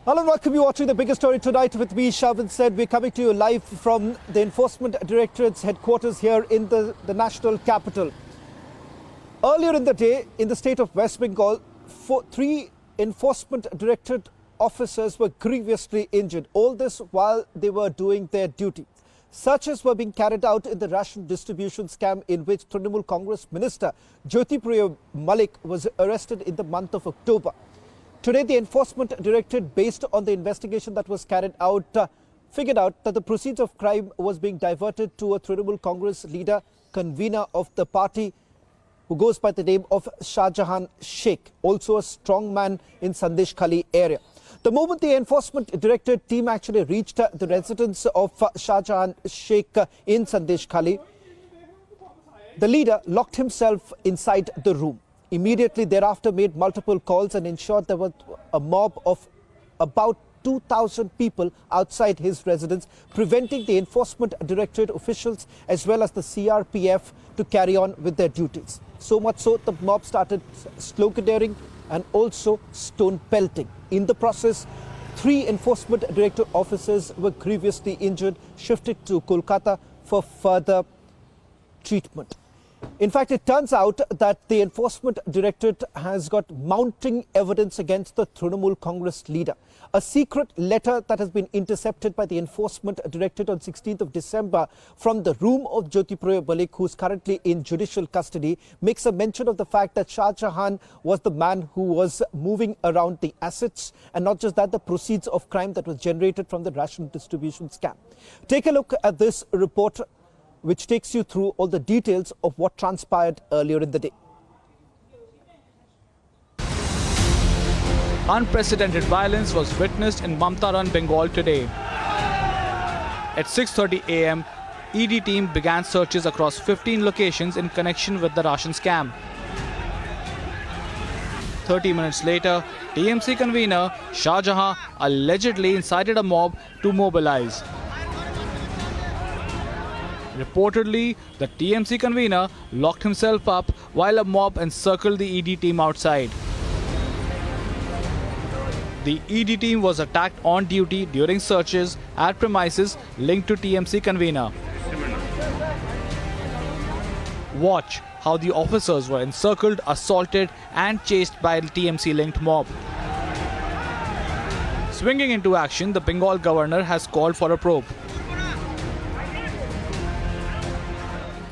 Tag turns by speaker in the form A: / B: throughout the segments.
A: Hello and welcome. You're watching the biggest story tonight with me, Shavin said. We're coming to you live from the Enforcement Directorate's headquarters here in the national capital. Earlier in the day, in the state of West Bengal, 3 Enforcement Directorate officers were grievously injured. All this while they were doing their duty. Searches were being carried out in the ration distribution scam in which Trinamool Congress Minister Jyotipriya Mallick was arrested in the month of October. Today, the Enforcement Directorate, based on the investigation that was carried out, figured out that the proceeds of crime was being diverted to a Trinamool Congress leader, convener of the party, who goes by the name of Jahan Sheikh, also a strong man in Sandesh Khali area. The moment the Enforcement Directorate team actually reached the residence of Jahan Sheikh in Sandesh Khali, the leader locked himself inside the room. Immediately thereafter made multiple calls and ensured there was a mob of about 2,000 people outside his residence, preventing the Enforcement Directorate officials as well as the CRPF to carry on with their duties. So much so, the mob started sloganeering and also stone pelting. In the process, 3 Enforcement Directorate officers were grievously injured, shifted to Kolkata for further treatment. In fact, it turns out that the Enforcement Directorate has got mounting evidence against the Trinamool Congress leader. A secret letter that has been intercepted by the Enforcement Directorate on 16th of December from the room of Jyotipriya Mallick, who is currently in judicial custody, makes a mention of the fact that Shah Jahan was the man who was moving around the assets, and not just that, the proceeds of crime that was generated from the ration distribution scam. Take a look at this report, which takes you through all the details of what transpired earlier in the day.
B: Unprecedented violence was witnessed in Mamtaran, Bengal today. At 6:30 a.m., ED team began searches across 15 locations in connection with the ration scam. 30 minutes later, TMC convener Shah Jahan allegedly incited a mob to mobilize. Reportedly, the TMC convener locked himself up while a mob encircled the ED team outside. The ED team was attacked on duty during searches at premises linked to TMC convener. Watch how the officers were encircled, assaulted and chased by the TMC-linked mob. Swinging into action, the Bengal governor has called for a probe.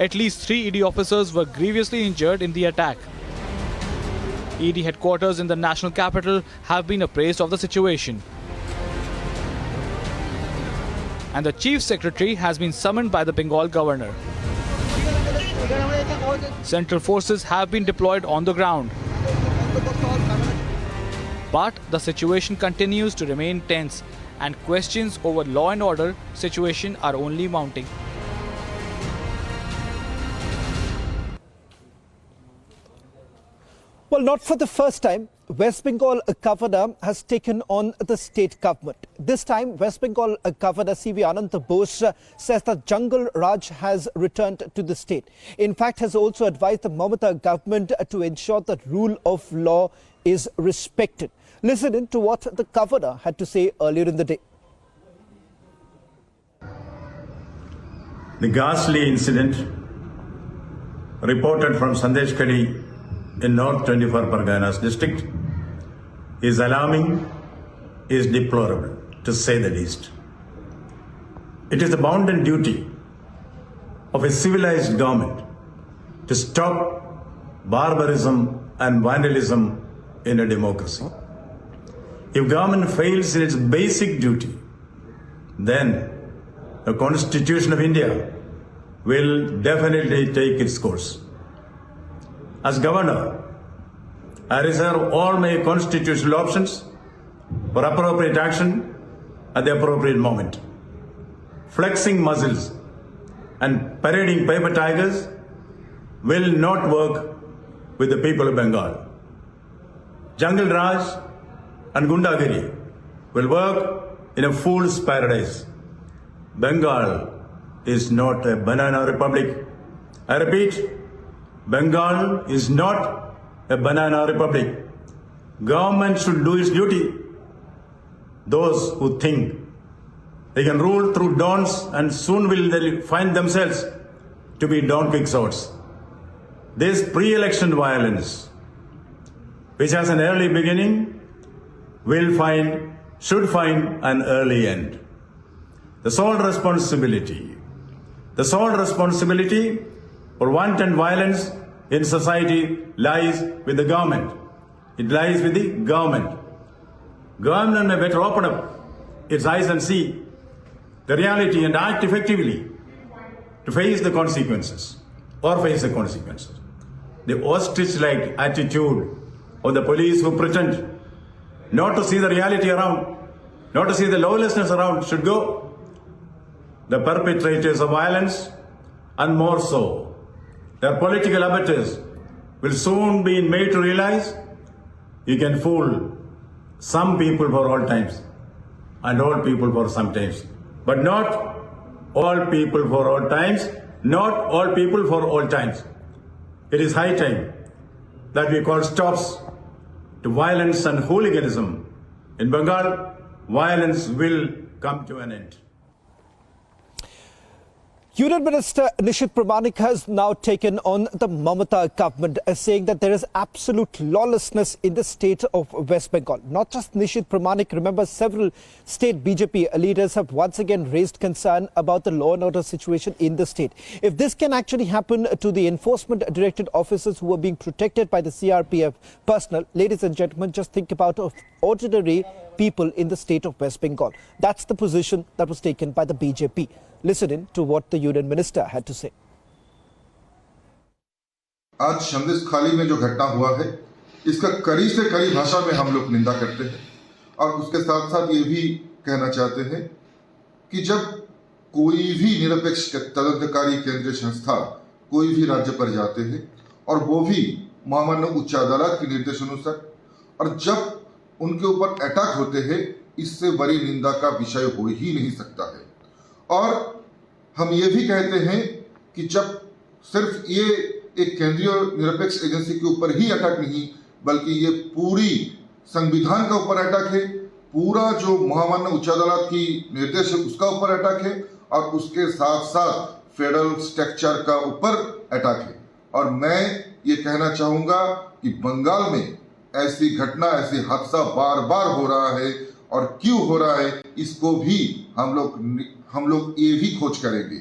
B: At least 3 ED officers were grievously injured in the attack. ED headquarters in the national capital have been appraised of the situation. And the Chief Secretary has been summoned by the Bengal governor. Central forces have been deployed on the ground. But the situation continues to remain tense, and questions over law and order situation are only mounting.
A: Well, not for the first time, West Bengal governor has taken on the state government. This time, West Bengal governor C.V. Ananta Bose says that Jungle Raj has returned to the state. In fact, has also advised the Mamata government to ensure that rule of law is respected. Listen in to what the governor had to say earlier in the day.
C: The ghastly incident reported from Sandesh Khali in North 24 Parganas district is alarming, is deplorable, to say the least. It is the bounden duty of a civilized government to stop barbarism and vandalism in a democracy. If government fails in its basic duty, then the Constitution of India will definitely take its course. As governor, I reserve all my constitutional options for appropriate action at the appropriate moment. Flexing muscles and parading paper tigers will not work with the people of Bengal. Jungle Raj and Gundagiri will work in a fool's paradise. Bengal is not a banana republic. I repeat, Bengal is not a banana republic. Government should do its duty. those who think they can rule through dawns and soon will they find themselves to be dawn quixotes. This pre-election violence, which has an early beginning, should find an early end. The sole responsibility for wanton violence in society lies with the government. It lies with the government. Government may better open up its eyes and see the reality and act effectively to face the consequences. The ostrich-like attitude of the police who pretend not to see the reality around, not to see the lawlessness around should go. The perpetrators of violence, and more so, their political abettors, will soon be made to realize you can fool some people for all times and all people for some times, but not all people for all times, not all people for all times. It is high time that we call stops to violence and hooliganism. In Bengal, violence will come to an end.
A: Union Minister Nishit Pramanik has now taken on the Mamata government, saying that there is absolute lawlessness in the state of West Bengal. Not just Nishit Pramanik, remember several state BJP leaders have once again raised concern about the law and order situation in the state. If this can actually happen to the enforcement directorate officers who are being protected by the CRPF personnel, ladies and gentlemen, just think about ordinary people in the state of West Bengal. That's the position that was taken by the BJP. Listen in to what the Union Minister had to say.
D: आज संदेश खाली में जो घटना हुआ है, इसका कड़ी से कड़ी भाषा में हम लोग निंदा करते हैं और उसके साथ साथ ये भी कहना चाहते हैं कि जब कोई भी निरपेक्ष तदंतकारी केंद्रीय संस्था कोई भी राज्य पर जाते हैं और वो भी महामान्य उच्च अदालत के निर्देशानुसार, और जब उनके ऊपर अटैक होते हैं, इससे बड़ी निंदा का विषय हो ही नहीं सकता है। और हम ये भी कहते हैं कि जब सिर्फ ये एक केंद्रीय निरपेक्ष एजेंसी के ऊपर ही अटैक नहीं, बल्कि ये पूरी संविधान का ऊपर अटैक है, पूरा जो महामान्य उच्च अदालत की निर्देश है उसका ऊपर अटैक है और उसके साथ साथ फेडरल स्ट्रक्चर का ऊपर अटैक है। और मैं ये कहना चाहूंगा कि बंगाल में ऐसी घटना, ऐसी हादसा बार बार हो रहा है और क्यों हो रहा है, इसको भी हम लोग ये भी खोज करेंगे।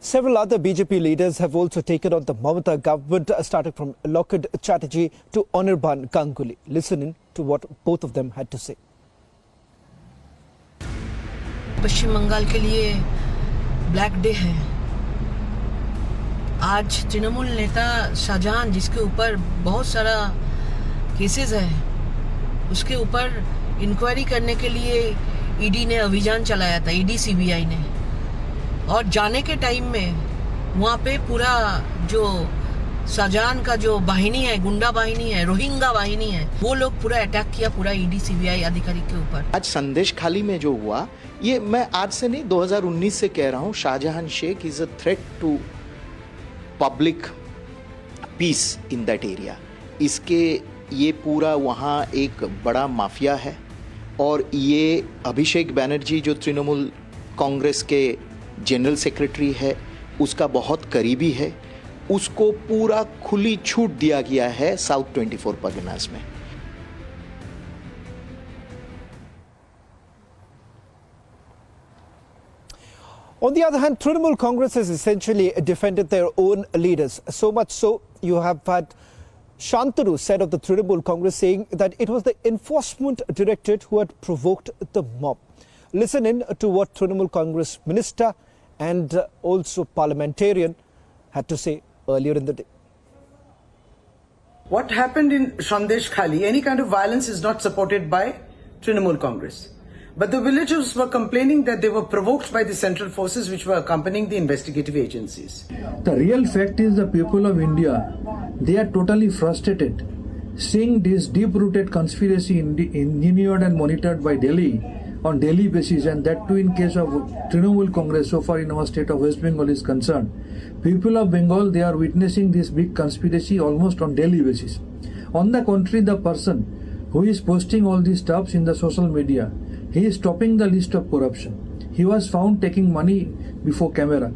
A: Several other BJP leaders have also taken on the Mamata government, starting from Lokad Chatterjee to Anirban Ganguly. Listen in to what both of them had to say.
E: पश्चिम बंगाल के लिए ब्लैक डे है। आज तृणमूल नेता शाहजहां, जिसके ऊपर बहुत सारा केसेस है, उसके ऊपर इंक्वायरी करने के लिए ईडी ने अभियान चलाया था, ईडी सीबीआई ने। और जाने के टाइम में वहाँ पे पूरा जो शाहजहां का जो वाहिनी है, गुंडा वाहिनी है, रोहिंगा वाहिनी है, वो लोग पूरा अटैक किया पूरा ईडी सीबीआई अधिकारी के ऊपर।
F: आज संदेश खाली में जो हुआ, ये मैं आज से नहीं 2019 से कह रहा हूँ, Shahjahan Sheikh is a threat to public peace in that area. इसके ये पूरा वहाँ एक बड़ा माफिया है और ये अभिषेक बैनर्जी जो तृणमूल कांग्रेस के जनरल सेक्रेटरी है, उसका बहुत करीबी है, उसको पूरा खुली छूट दिया गया है साउथ 24 परगनास में।
A: On the other hand, Trinamool Congress has essentially defended their own leaders. So much so, you have had Shantanu said of the Trinamool Congress saying that it was the enforcement directorate who had provoked the mob. Listen in to what Trinamool Congress minister and also parliamentarian had to say earlier in the day.
G: What happened in Sandesh Khali, any kind of violence is not supported by Trinamool Congress. But the villagers were complaining that they were provoked by the central forces which were accompanying the investigative agencies.
H: The real fact is the people of India, they are totally frustrated seeing this deep-rooted conspiracy engineered and monitored by Delhi on daily basis, and that too in case of Trinamool Congress so far in our state of West Bengal is concerned. People of Bengal, they are witnessing this big conspiracy almost on daily basis. On the contrary, the person who is posting all these stuffs in the social media, he is topping the list of corruption. He was found taking money before camera.